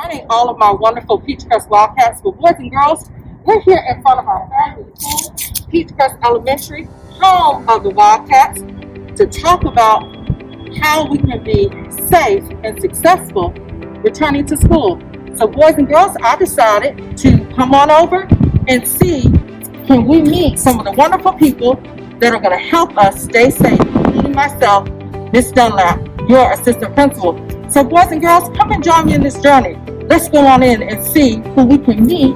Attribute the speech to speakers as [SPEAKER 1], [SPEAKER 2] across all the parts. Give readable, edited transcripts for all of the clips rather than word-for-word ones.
[SPEAKER 1] morning, all of my wonderful Peachcrest Wildcats. But boys and girls, we're here in front of our family school, Peachcrest Elementary, home of the Wildcats, to talk about how we can be safe and successful returning to school. So boys and girls, I decided to come on over and see, can we meet some of the wonderful people that are going to help us stay safe, including myself, Miss Dunlap, your assistant principal. So boys and girls, come and join me in this journey. Let's go on in and see who we can meet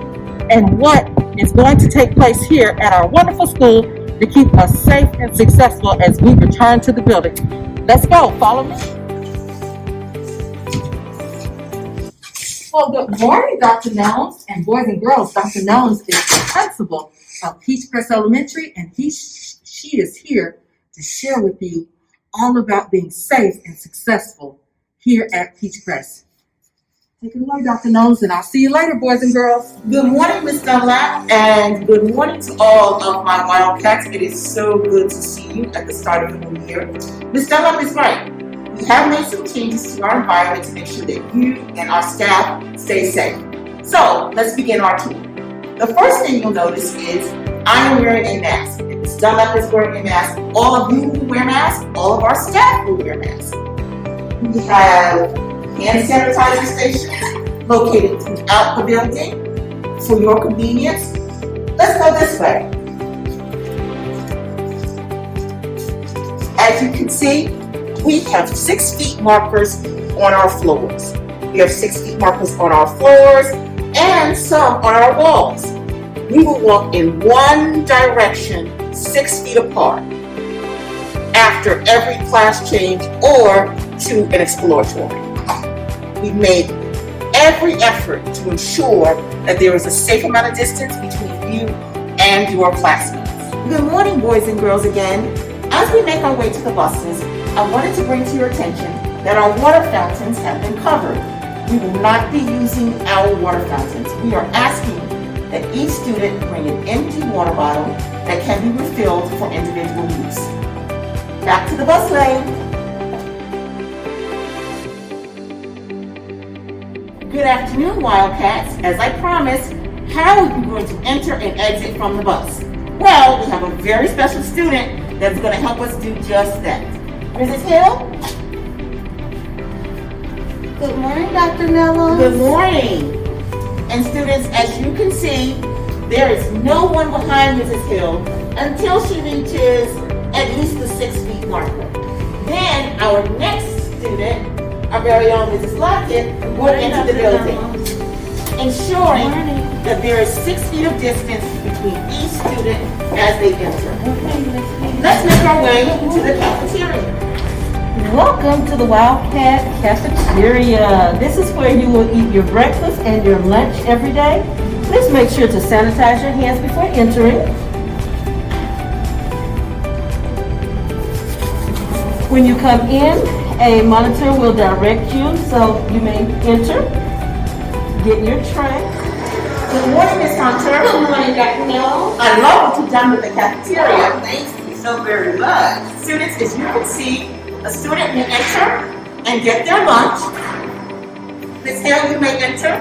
[SPEAKER 1] and what is going to take place here at our wonderful school to keep us safe and successful as we return to the building. Let's go, follow me. Well, good morning, Dr. Nelms, and boys and girls. Dr. Nelms is the principal of Peachcrest Elementary, and she is here to share with you all about being safe and successful here at Peachcrest. Take it away, Dr. Nelms, and I'll see you later, boys and girls.
[SPEAKER 2] Good morning, Ms. Dunlap, and good morning to all of my Wildcats. It is so good to see you at the start of the new year. Ms. Dunlap is right. We have made some changes to our environment to make sure that you and our staff stay safe. So let's begin our tour. The first thing you'll notice is I am wearing a mask. Ms. Dunlap is wearing a mask. All of you will wear masks. All of our staff will wear masks. We have hand sanitizer stations located throughout the building for your convenience. Let's go this way. As you can see, we have 6 feet markers on our floors. We have 6 feet markers on our floors and some on our walls. We will walk in one direction 6 feet apart after every class change or to an exploratory. We've made every effort to ensure that there is a safe amount of distance between you and your classmates. Good morning, boys and girls again. As we make our way to the buses, I wanted to bring to your attention that our water fountains have been covered. We will not be using our water fountains. We are asking that each student bring an empty water bottle that can be refilled for individual use. Back to the bus lane. Good afternoon, Wildcats. As I promised, how are we going to enter and exit from the bus? Well, we have a very special student that's going to help us do just that. Mrs. Hill?
[SPEAKER 3] Good morning, Dr. Nello.
[SPEAKER 2] Good morning. And students, as you can see, there is no one behind Mrs. Hill until she reaches at least the 6 feet marker. Then our next student, our very own Mrs. Lockett, will enter the building, ensuring that there is 6 feet of distance between each student as they enter. Let's make our way to the cafeteria.
[SPEAKER 3] Welcome to the Wildcat Cafeteria. This is where you will eat your breakfast and your lunch every day. Please make sure to sanitize your hands before entering. When you come in, a monitor will direct you so you may enter. Get your tray.
[SPEAKER 2] Good morning, Ms. Hunter.
[SPEAKER 4] Good morning, Dr. Nello.
[SPEAKER 2] I love what you've done with the cafeteria.
[SPEAKER 4] Thank you so very much.
[SPEAKER 2] Students, as you can see, a student may enter and get their lunch. Ms. Hill, you may enter.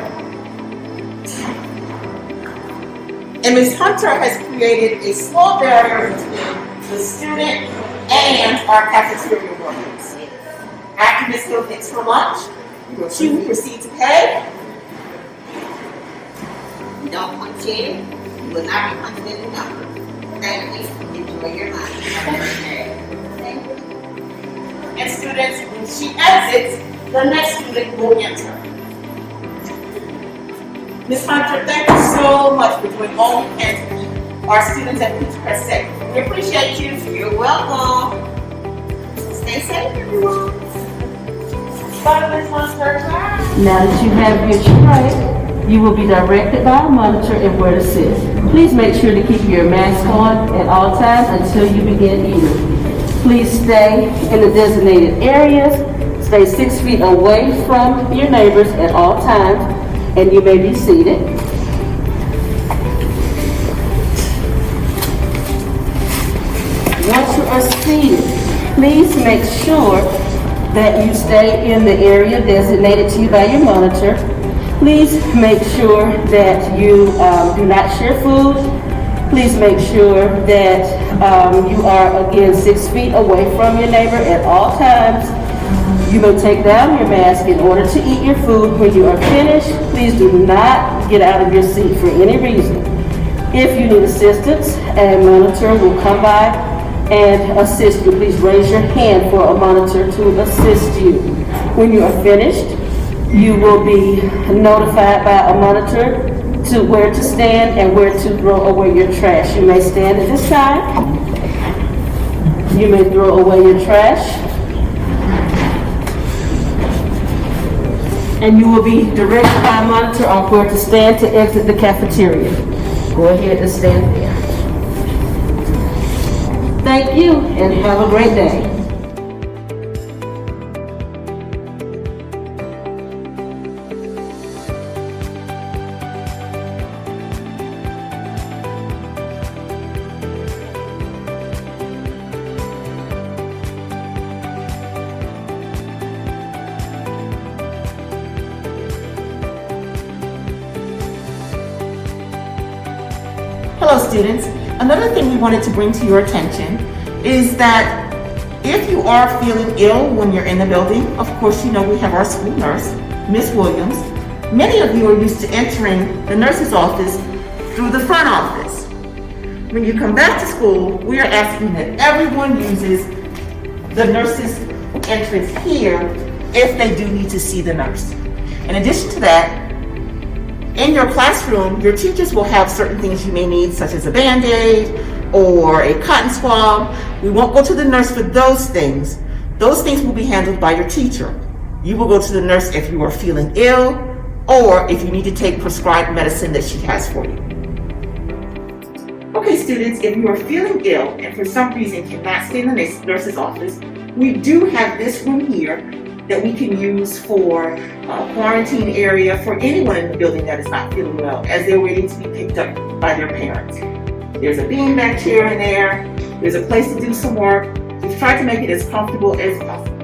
[SPEAKER 2] And Ms. Hunter has created a small barrier between the student and our cafeteria workers. After Ms. Hill gets her lunch, she will proceed to pay.
[SPEAKER 4] Don't punch in. You will not be punching in the number. Thank you. Enjoy your lunch. Thank you.
[SPEAKER 2] And students, when she exits, the next student will enter. Ms. Hunter, thank you so much for doing all you can to keep our students at Peachcrest safe. We appreciate you.
[SPEAKER 4] You're welcome. Stay safe, everyone.
[SPEAKER 2] Bye, Ms. Hunter.
[SPEAKER 3] Now that you have your tray, you will be directed by a monitor and where to sit. Please make sure to keep your mask on at all times until you begin eating. Please stay in the designated areas. Stay 6 feet away from your neighbors at all times, and you may be seated. Once you are seated, please make sure that you stay in the area designated to you by your monitor. Please make sure that you do not share food. Please make sure that you are, again, 6 feet away from your neighbor at all times. You may take down your mask in order to eat your food. When you are finished, please do not get out of your seat for any reason. If you need assistance, a monitor will come by and assist you. Please raise your hand for a monitor to assist you. When you are finished, you will be notified by a monitor to where to stand and where to throw away your trash. You may stand at this time. You may throw away your trash. And you will be directed by a monitor on where to stand to exit the cafeteria. Go ahead and stand there. Thank you and have a great day.
[SPEAKER 2] Hello students, another thing we wanted to bring to your attention is that if you are feeling ill when you're in the building, of course you know we have our school nurse, Miss Williams. Many of you are used to entering the nurse's office through the front office. When you come back to school, we are asking that everyone uses the nurse's entrance here if they do need to see the nurse. In addition to that, in your classroom, your teachers will have certain things you may need, such as a Band-Aid or a cotton swab. We won't go to the nurse for those things. Those things will be handled by your teacher. You will go to the nurse if you are feeling ill or if you need to take prescribed medicine that she has for you. Okay, students, if you are feeling ill and for some reason cannot stay in the nurse's office, we do have this room here that we can use for a quarantine area for anyone in the building that is not feeling well as they're waiting to be picked up by their parents. There's a beanbag chair in there. There's a place to do some work. We've tried to make it as comfortable as possible.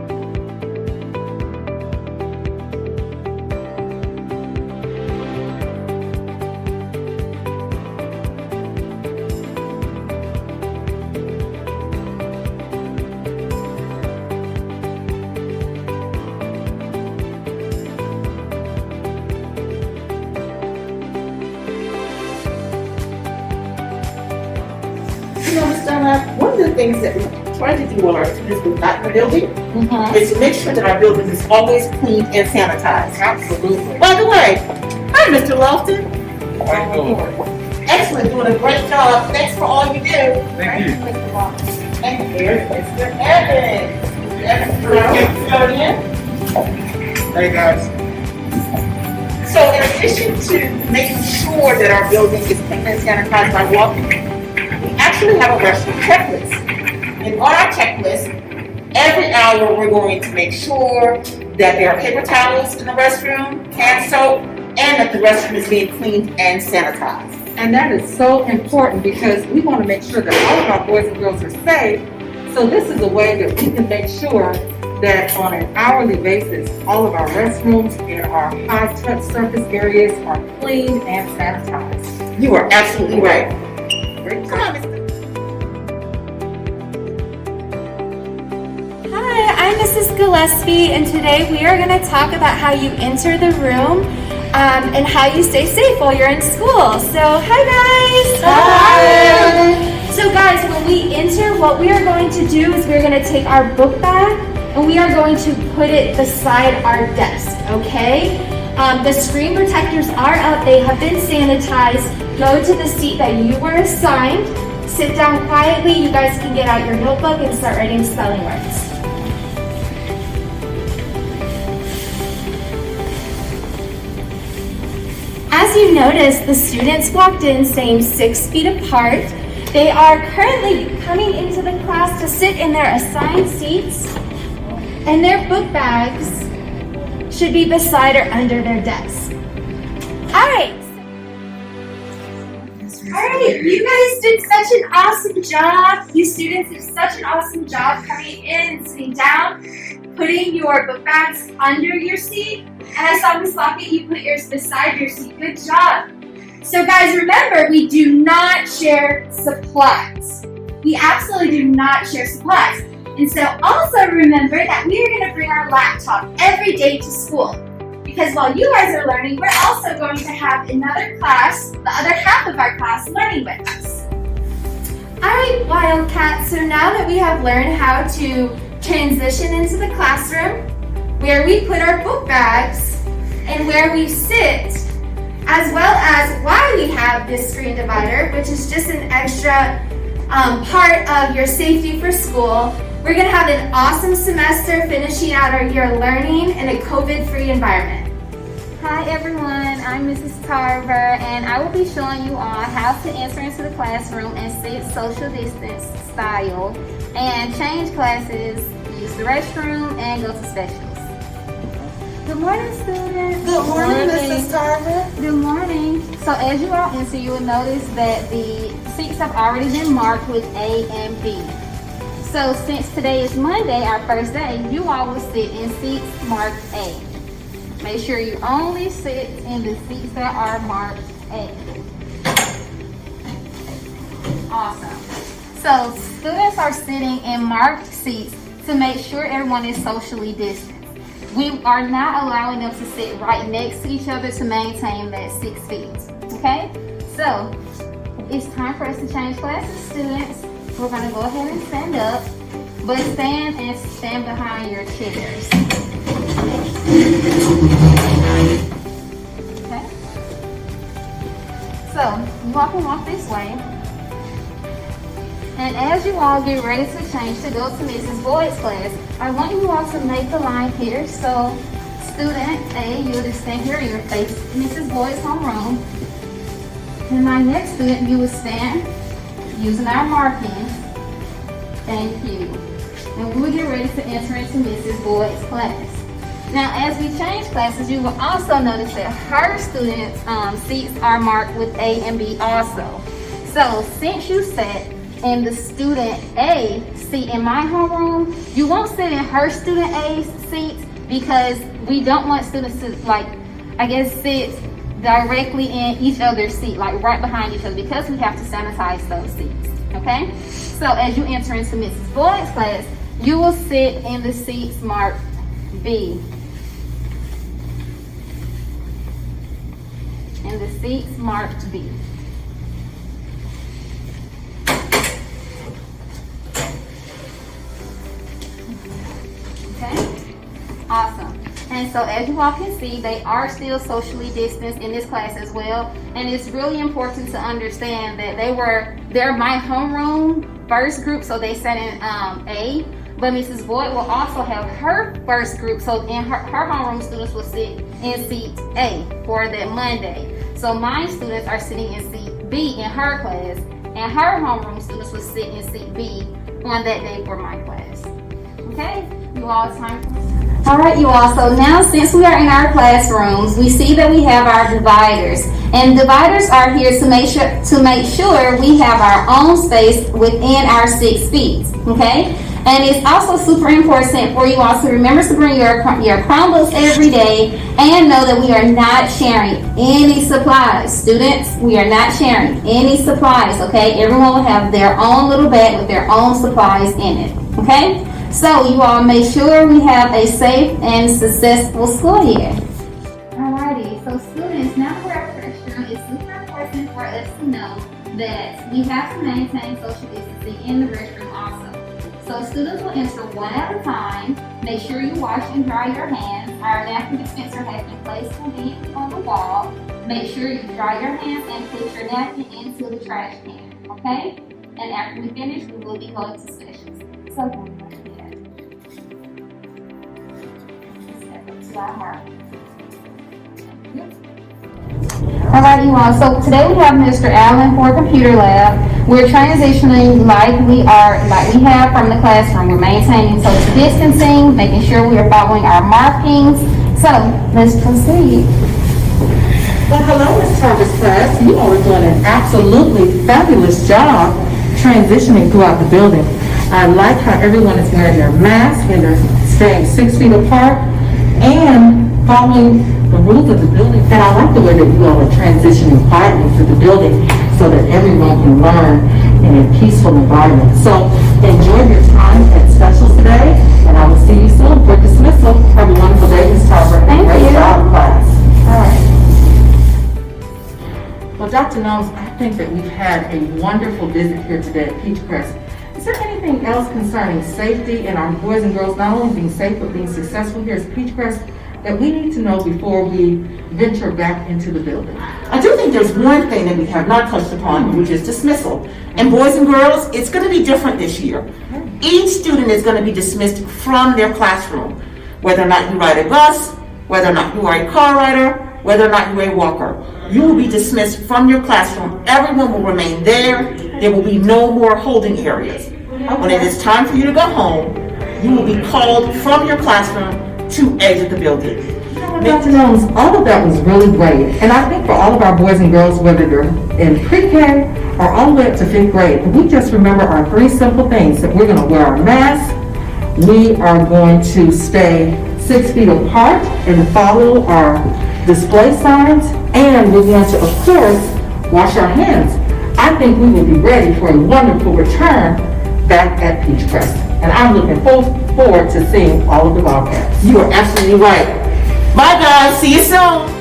[SPEAKER 2] One of the things that we try to do while our students are not in the building is to make sure that our building is always clean and sanitized.
[SPEAKER 1] Absolutely.
[SPEAKER 2] By the way, hi Mr. Lofton.
[SPEAKER 5] How you doing?
[SPEAKER 2] Excellent, doing a great job. Thanks for all you do.
[SPEAKER 5] Thank you.
[SPEAKER 2] Mr. Lofton. And here's Mr. Evans. Mr. Evans, custodian.
[SPEAKER 5] Hey guys.
[SPEAKER 2] So in addition to making sure that our building is clean and sanitized by walking, we actually have a restroom checklist. And on our checklist, every hour we're going to make sure that there are paper towels in the restroom, hand soap, and that the restroom is being cleaned and sanitized.
[SPEAKER 1] And that is so important because we want to make sure that all of our boys and girls are safe. So this is a way that we can make sure that on an hourly basis, all of our restrooms and our high-touch surface areas are clean and sanitized.
[SPEAKER 2] You are absolutely right.
[SPEAKER 1] Great
[SPEAKER 2] Come
[SPEAKER 1] job.
[SPEAKER 2] on, Mr.
[SPEAKER 6] Hi, I'm Mrs. Gillespie, and today we are going to talk about how you enter the room and how you stay safe while you're in school. So, hi guys!
[SPEAKER 2] Hi!
[SPEAKER 6] So guys, when we enter, what we are going to do is we're going to take our book bag and we are going to put it beside our desk, okay? The screen protectors are up, they have been sanitized. Go to the seat that you were assigned, sit down quietly, you guys can get out your notebook and start writing spelling words. As you notice, the students walked in staying 6 feet apart. They are currently coming into the class to sit in their assigned seats, and their book bags should be beside or under their desk. Alright, you guys did such an awesome job. You students did such an awesome job coming in and sitting down. putting your book bags under your seat. And I saw Miss Lockett, you put yours beside your seat. Good job. So guys, remember, we do not share supplies. We absolutely do not share supplies. And so also remember that we are going to bring our laptop every day to school. Because while you guys are learning, we're also going to have another class, the other half of our class, learning with us. Alright, Wildcats, so now that we have learned how to transition into the classroom, where we put our book bags, and where we sit, as well as why we have this screen divider, which is just an extra part of your safety for school. We're going to have an awesome semester finishing out our year learning in a COVID-free environment.
[SPEAKER 7] Hi everyone, I'm Mrs. Tarver and I will be showing you all how to enter into the classroom and sit social distance style and change classes, use the restroom, and go to specials. Good morning, students.
[SPEAKER 2] Good morning, Mrs. Tarver.
[SPEAKER 7] Good morning. So as you all enter, you will notice that the seats have already been marked with A and B. So since today is Monday, our first day, you all will sit in seats marked A. Make sure you only sit in the seats that are marked A. Awesome. So students are sitting in marked seats to make sure everyone is socially distanced. We are not allowing them to sit right next to each other to maintain that 6 feet. Okay? So it's time for us to change classes, students. We're going to go ahead and stand up, but stand behind your chairs. Okay? So you all can walk this way. And as you all get ready to change to go to Mrs. Boyd's class, I want you all to make a line here. So student A, you'll just stand here and you'll face Mrs. Boyd's homeroom. And my next student, you will stand using our markings. Thank you. And we'll get ready to enter into Mrs. Boyd's class. Now, as we change classes, you will also notice that her students' seats are marked with A and B also. So since you sat in the student A seat in my homeroom, you won't sit in her student A's seat because we don't want students to sit directly in each other's seat, like right behind each other, because we have to sanitize those seats, okay? So as you enter into Mrs. Boyd's class, you will sit in the seats marked B. In the seats marked B. Okay? Awesome. And so as you all can see, they are still socially distanced in this class as well. And it's really important to understand that they're my homeroom first group, so they sat in A. But Mrs. Boyd will also have her first group, so in her homeroom students will sit in seat A for that Monday. So my students are sitting in seat B in her class, and her homeroom students will sit in seat B on that day for my class. Okay? You all, it's time for Alright, you all, so now since we are in our classrooms, we see that we have our dividers. And dividers are here to make sure we have our own space within our 6 feet. Okay? And it's also super important for you all to remember to bring your Chromebooks every day and know that we are not sharing any supplies. Students, we are not sharing any supplies, okay? Everyone will have their own little bag with their own supplies in it, okay? So you all make sure we have a safe and successful school year. Alrighty, so students, now for our restroom, it's super important for us to know that we have to maintain social distancing in the restroom also. So students will enter one at a time. Make sure you wash and dry your hands. Our napkin dispenser has been placed conveniently on the wall. Make sure you dry your hands and put your napkin into the trash can, okay? And after we finish, we will be going to specials. So go ahead. Step up to our mark. Alright, you all, so today we have Mr. Allen for Computer Lab. We're transitioning like we have from the classroom. We're maintaining social distancing, making sure we are following our markings. So, let's proceed.
[SPEAKER 8] Well, hello, Ms. Tarver's class. You all are doing an absolutely fabulous job transitioning throughout the building. I like how everyone is wearing their mask and they're staying 6 feet apart, and following the rules of the building. And I like the way that you all are transitioning quietly through the building so that everyone can learn in a peaceful environment. So enjoy your time at specials today, and I will see you soon for dismissal. Have a wonderful day, Ms. Tarver. Great job, class. All right. Well, Dr. Knowles, I think that we've had a wonderful visit here today at Peachcrest. Is there anything else concerning safety and our boys and girls not only being safe but being successful here at Peachcrest that we need to know before we venture back into the building?
[SPEAKER 2] I do think there's one thing that we have not touched upon, which is dismissal. And boys and girls, it's going to be different this year. Each student is going to be dismissed from their classroom, whether or not you ride a bus, whether or not you are a car rider, whether or not you're a walker. You will be dismissed from your classroom. Everyone will remain there. There will be no more holding areas. When it is time for you to go home, you will be called from your classroom to exit the building.
[SPEAKER 8] Dr. Knowles, all of that was really great. And I think for all of our boys and girls, whether they're in pre-K or all the way up to 5th grade, we just remember our 3 simple things: that we're going to wear our masks, we are going to stay 6 feet apart and follow our display signs, and we're going to, of course, wash our hands. I think we will be ready for a wonderful return back at Peachcrest. And I'm looking forward to seeing all of the Wildcats.
[SPEAKER 2] You are absolutely right. Bye guys, see you soon.